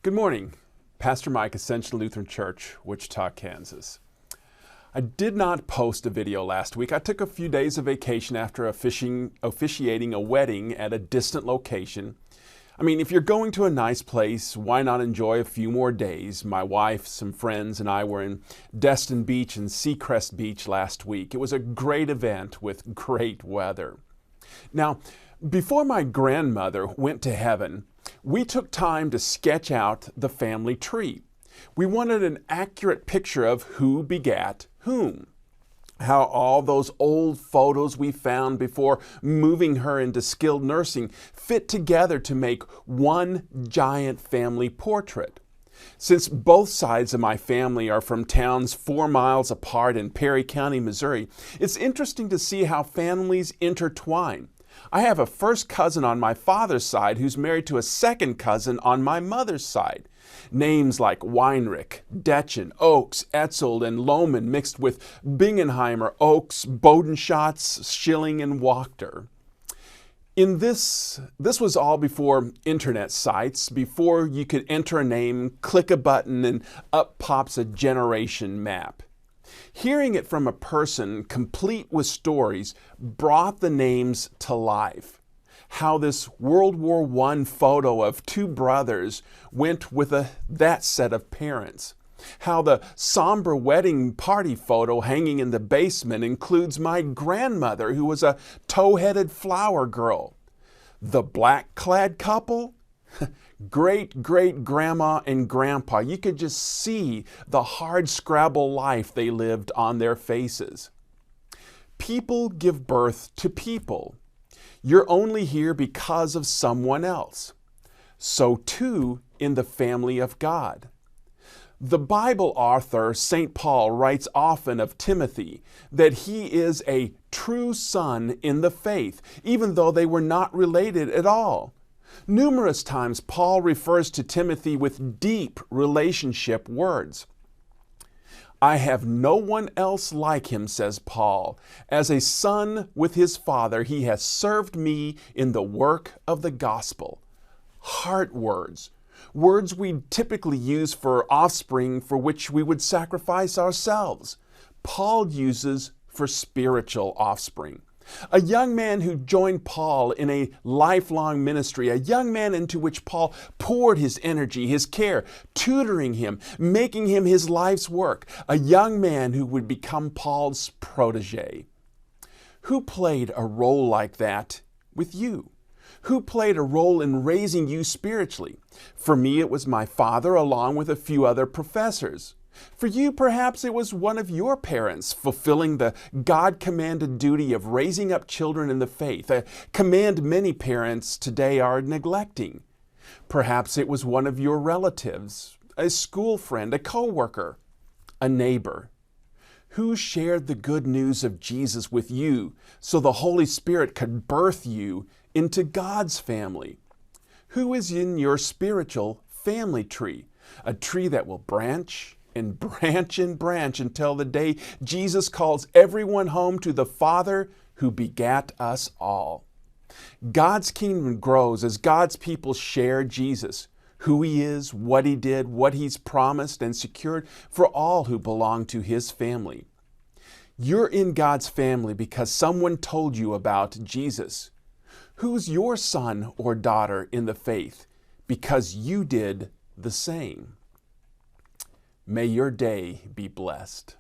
Good morning. Pastor Mike, Ascension Lutheran Church, Wichita, Kansas. I did not post a video last week. I took a few days of vacation after officiating a wedding at a distant location. I mean, if you're going to a nice place, why not enjoy a few more days? My wife, some friends, and I were in Destin Beach and Seacrest Beach last week. It was a great event with great weather. Now, before my grandmother went to heaven, we took time to sketch out the family tree. We wanted an accurate picture of who begat whom, how all those old photos we found before moving her into skilled nursing fit together to make one giant family portrait. Since both sides of my family are from towns 4 miles apart in Perry County, Missouri, it's interesting to see how families intertwine. I have a first cousin on my father's side who's married to a second cousin on my mother's side. Names like Weinrich, Detchen, Oakes, Etzold, and Lohman mixed with Bingenheimer, Oakes, Bodenschatz, Schilling, and Wachter. This was all before internet sites, before you could enter a name, click a button, and up pops a generation map. Hearing it from a person complete with stories brought the names to life. How this World War I photo of 2 brothers went with that set of parents. How the somber wedding party photo hanging in the basement includes my grandmother, who was a tow-headed flower girl. The black-clad couple? Great-great-grandma and grandpa. You could just see the hard-scrabble life they lived on their faces. People give birth to people. You're only here because of someone else. So too in the family of God. The Bible author St. Paul writes often of Timothy that he is a true son in the faith, even though they were not related at all. Numerous times Paul refers to Timothy with deep relationship words. I have no one else like him, says Paul. As a son with his father, he has served me in the work of the gospel. Heart words. Words we typically use for offspring for which we would sacrifice ourselves. Paul uses for spiritual offspring. A young man who joined Paul in a lifelong ministry, a young man into which Paul poured his energy, his care, tutoring him, making him his life's work, a young man who would become Paul's protege. Who played a role like that with you? Who played a role in raising you spiritually? For me, it was my father along with a few other professors. For you, perhaps it was one of your parents fulfilling the God-commanded duty of raising up children in the faith, a command many parents today are neglecting. Perhaps it was one of your relatives, a school friend, a co-worker, a neighbor. Who shared the good news of Jesus with you so the Holy Spirit could birth you into God's family? Who is in your spiritual family tree, a tree that will branch and branch and branch until the day Jesus calls everyone home to the Father who begat us all. God's kingdom grows as God's people share Jesus, who He is, what He did, what He's promised and secured for all who belong to His family. You're in God's family because someone told you about Jesus. Who's your son or daughter in the faith? Because you did the same. May your day be blessed.